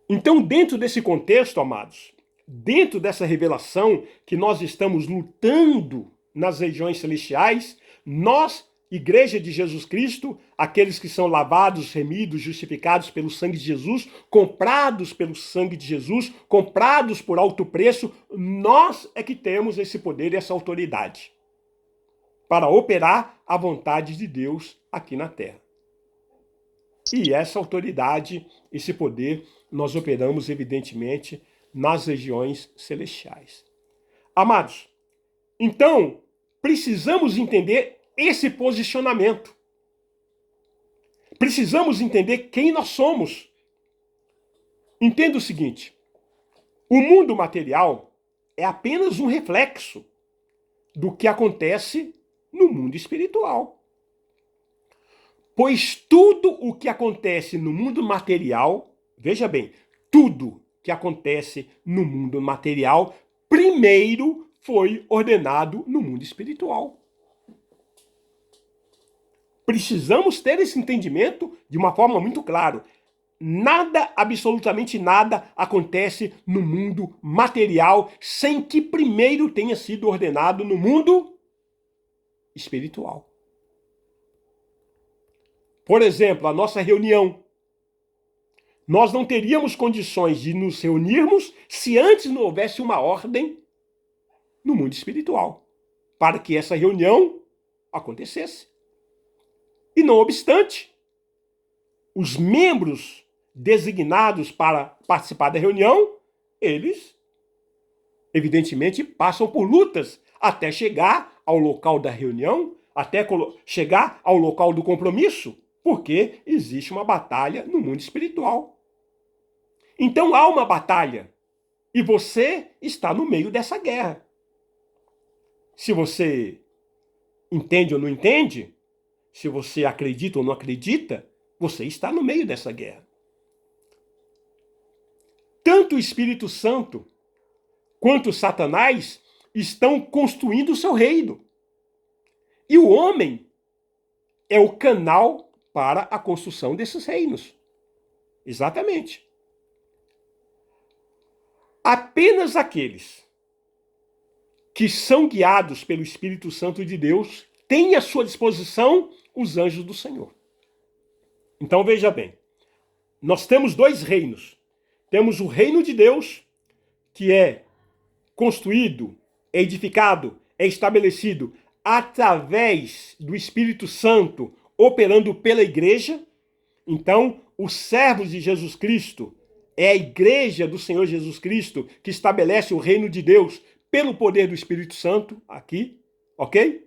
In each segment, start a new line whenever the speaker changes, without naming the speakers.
Então, dentro desse contexto, amados, dentro dessa revelação que nós estamos lutando nas regiões celestiais, nós, Igreja de Jesus Cristo, aqueles que são lavados, remidos, justificados pelo sangue de Jesus, comprados pelo sangue de Jesus, comprados por alto preço, nós é que temos esse poder e essa autoridade para operar a vontade de Deus aqui na terra. E essa autoridade, esse poder, nós operamos, evidentemente, nas regiões celestiais. Amados, então, precisamos entender esse posicionamento. Precisamos entender quem nós somos. Entenda o seguinte: o mundo material é apenas um reflexo do que acontece no mundo espiritual. Pois tudo o que acontece no mundo material, veja bem, tudo que acontece no mundo material, primeiro foi ordenado no mundo espiritual. Precisamos ter esse entendimento de uma forma muito clara. Nada, absolutamente nada, acontece no mundo material sem que primeiro tenha sido ordenado no mundo espiritual. Por exemplo, a nossa reunião. Nós não teríamos condições de nos reunirmos se antes não houvesse uma ordem no mundo espiritual para que essa reunião acontecesse. E não obstante, os membros designados para participar da reunião, eles, evidentemente, passam por lutas até chegar ao local da reunião, até chegar ao local do compromisso, porque existe uma batalha no mundo espiritual. Então há uma batalha e você está no meio dessa guerra. Se você entende ou não entende, se você acredita ou não acredita, você está no meio dessa guerra. Tanto o Espírito Santo quanto Satanás estão construindo o seu reino. E o homem é o canal para a construção desses reinos. Exatamente. Apenas aqueles que são guiados pelo Espírito Santo de Deus têm à sua disposição os anjos do Senhor. Então veja bem, nós temos dois reinos. Temos o reino de Deus, que é construído, é edificado, é estabelecido através do Espírito Santo operando pela igreja. Então, os servos de Jesus Cristo é a igreja do Senhor Jesus Cristo que estabelece o reino de Deus pelo poder do Espírito Santo aqui, ok?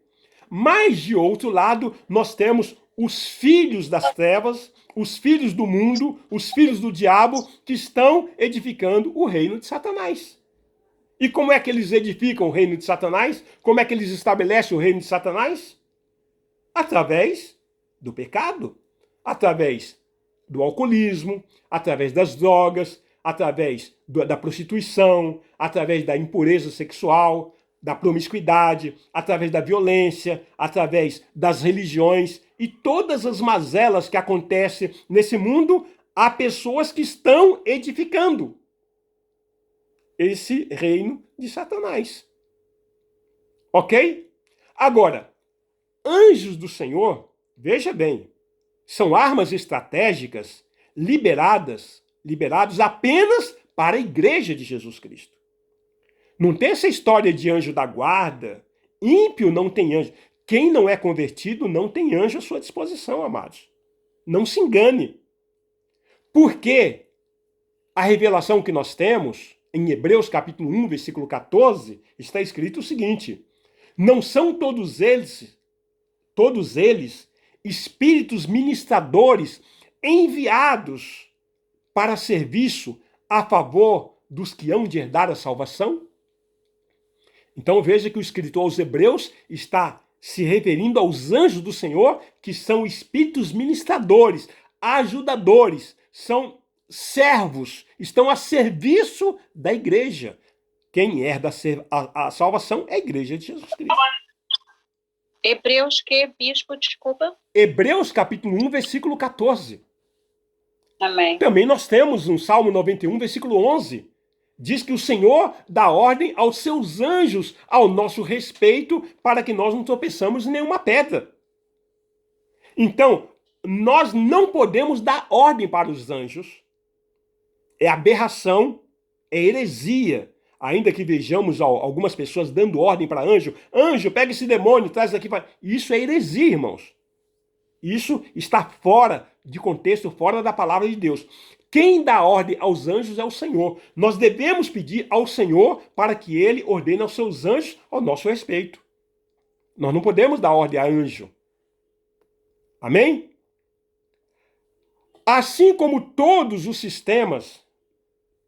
Mas, de outro lado, nós temos os filhos das trevas, os filhos do mundo, os filhos do diabo, que estão edificando o reino de Satanás. E como é que eles edificam o reino de Satanás? Como é que eles estabelecem o reino de Satanás? Através do pecado, através do alcoolismo, através das drogas, através da prostituição, através da impureza sexual, da promiscuidade, através da violência, através das religiões e todas as mazelas que acontecem nesse mundo, há pessoas que estão edificando esse reino de Satanás. Ok? Agora, anjos do Senhor, veja bem, são armas estratégicas liberados apenas para a igreja de Jesus Cristo. Não tem essa história de anjo da guarda. Ímpio não tem anjo. Quem não é convertido não tem anjo à sua disposição, amados. Não se engane. Porque a revelação que nós temos, em Hebreus capítulo 1, versículo 14, está escrito o seguinte: não são todos eles espíritos ministradores enviados para serviço a favor dos que hão de herdar a salvação? Então veja que o escritor aos Hebreus está se referindo aos anjos do Senhor, que são espíritos ministradores, ajudadores, são servos, estão a serviço da igreja. Quem herda a salvação é a igreja de Jesus Cristo.
Hebreus que, bispo, desculpa?
Hebreus capítulo 1, versículo 14.
Amém.
Também nós temos no Salmo 91, versículo 11. Diz que o Senhor dá ordem aos seus anjos ao nosso respeito para que nós não tropeçamos em nenhuma pedra. Então, nós não podemos dar ordem para os anjos. É aberração, é heresia. Ainda que vejamos algumas pessoas dando ordem para anjo. Anjo, pega esse demônio, traz aqui para... Isso é heresia, irmãos. Isso está fora de contexto, fora da palavra de Deus. Quem dá ordem aos anjos é o Senhor. Nós devemos pedir ao Senhor para que ele ordene aos seus anjos ao nosso respeito. Nós não podemos dar ordem a anjo. Amém? Assim como todos os sistemas,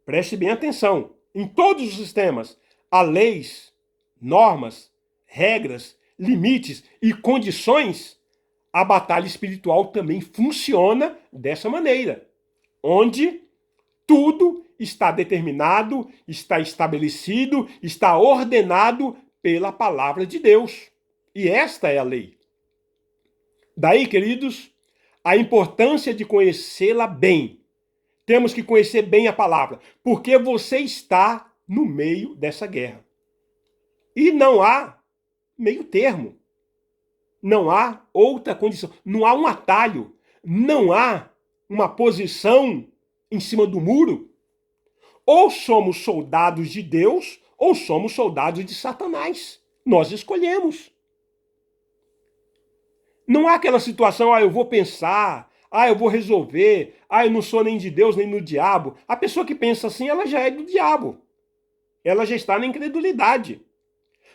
preste bem atenção, em todos os sistemas, há leis, normas, regras, limites e condições, a batalha espiritual também funciona dessa maneira, onde tudo está determinado, está estabelecido, está ordenado pela palavra de Deus. E esta é a lei. Daí, queridos, a importância de conhecê-la bem. Temos que conhecer bem a palavra, porque você está no meio dessa guerra. E não há meio termo. Não há outra condição. Não há um atalho. Não há uma posição em cima do muro. Ou somos soldados de Deus, ou somos soldados de Satanás. Nós escolhemos. Não há aquela situação, eu vou pensar, eu vou resolver, eu não sou nem de Deus nem do diabo. A pessoa que pensa assim, ela já é do diabo. Ela já está na incredulidade.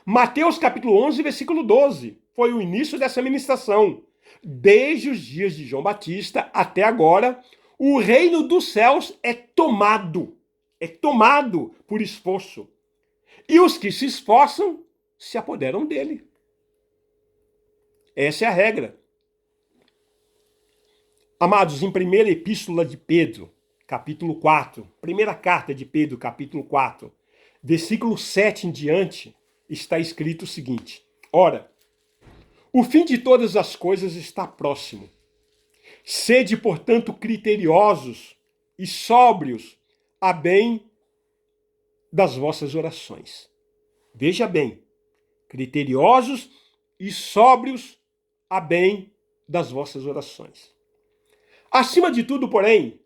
Mateus capítulo 11, versículo 12, foi o início dessa ministração. Desde os dias de João Batista até agora, o reino dos céus é tomado por esforço. E os que se esforçam se apoderam dele. Essa é a regra. Amados, em primeira epístola de Pedro, capítulo 4, primeira carta de Pedro, capítulo 4, versículo 7 em diante, está escrito o seguinte: Ora, o fim de todas as coisas está próximo. Sede, portanto, criteriosos e sóbrios a bem das vossas orações. Veja bem, criteriosos e sóbrios a bem das vossas orações. Acima de tudo, porém,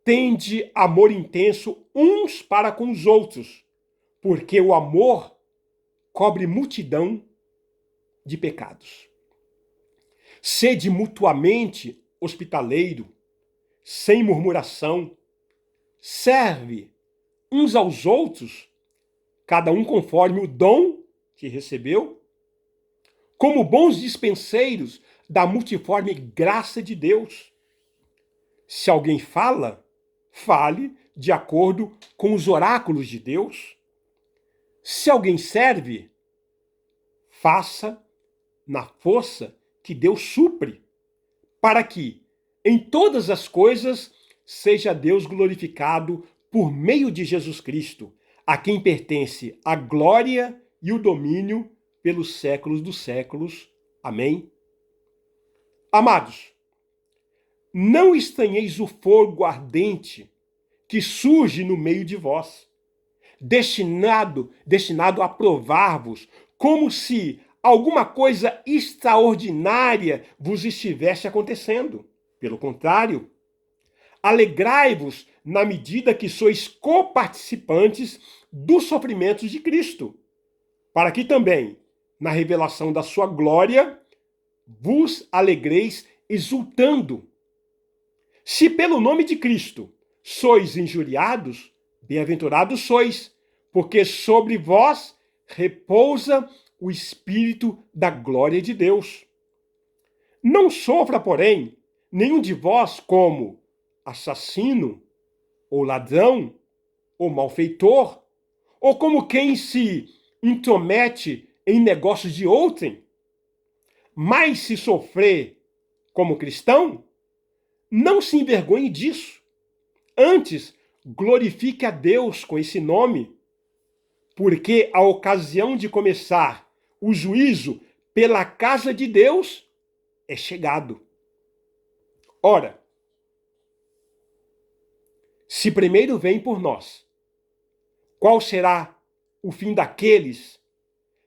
tende amor intenso uns para com os outros, porque o amor cobre multidão de pecados. Sede mutuamente hospitaleiro, sem murmuração, serve uns aos outros, cada um conforme o dom que recebeu, como bons dispenseiros da multiforme graça de Deus. Se alguém fala, fale de acordo com os oráculos de Deus. Se alguém serve, faça na força que Deus supre, para que, em todas as coisas, seja Deus glorificado por meio de Jesus Cristo, a quem pertence a glória e o domínio pelos séculos dos séculos. Amém? Amados, não estranheis o fogo ardente que surge no meio de vós, destinado a provar-vos, como se alguma coisa extraordinária vos estivesse acontecendo. Pelo contrário, alegrai-vos na medida que sois coparticipantes dos sofrimentos de Cristo, para que também, na revelação da sua glória, vos alegreis exultando. Se pelo nome de Cristo sois injuriados, bem-aventurados sois, porque sobre vós repousa o Espírito da glória de Deus. Não sofra, porém, nenhum de vós como assassino, ou ladrão, ou malfeitor, ou como quem se intromete em negócios de outrem. Mas se sofrer como cristão, não se envergonhe disso. Antes, glorifique a Deus com esse nome, porque a ocasião de começar o juízo pela casa de Deus é chegado. Ora, Se primeiro vem por nós, qual será o fim daqueles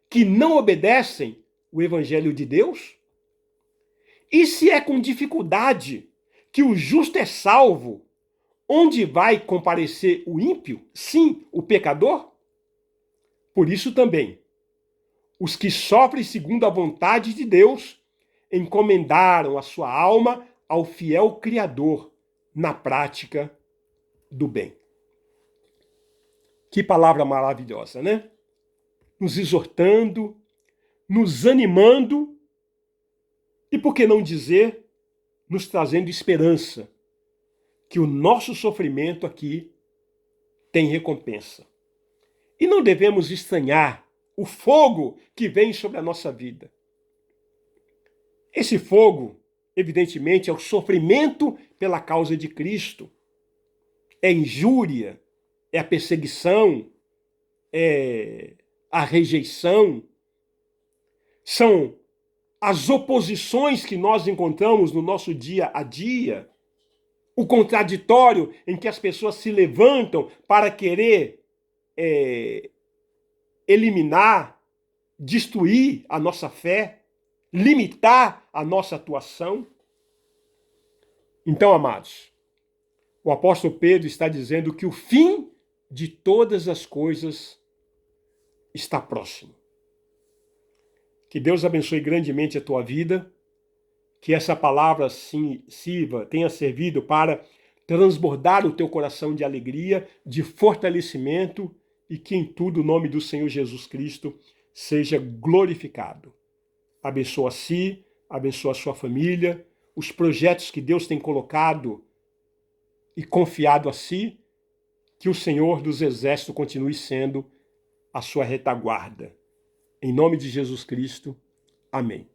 que não obedecem o Evangelho de Deus? E se é com dificuldade que o justo é salvo, onde vai comparecer o ímpio? Sim, o pecador? Por isso também, os que sofrem segundo a vontade de Deus encomendaram a sua alma ao fiel Criador na prática do bem. Que palavra maravilhosa, né? Nos exortando, nos animando e, por que não dizer, nos trazendo esperança que o nosso sofrimento aqui tem recompensa. E não devemos estranhar o fogo que vem sobre a nossa vida. Esse fogo, evidentemente, é o sofrimento pela causa de Cristo. É injúria, é a perseguição, é a rejeição. São as oposições que nós encontramos no nosso dia a dia. O contraditório em que as pessoas se levantam para querer eliminar, destruir a nossa fé, limitar a nossa atuação. Então, amados, o apóstolo Pedro está dizendo que o fim de todas as coisas está próximo. Que Deus abençoe grandemente a tua vida, que essa palavra tenha servido para transbordar o teu coração de alegria, de fortalecimento, e que em tudo o nome do Senhor Jesus Cristo seja glorificado. Abençoa a si, abençoa a sua família, os projetos que Deus tem colocado e confiado a si, que o Senhor dos Exércitos continue sendo a sua retaguarda. Em nome de Jesus Cristo, amém.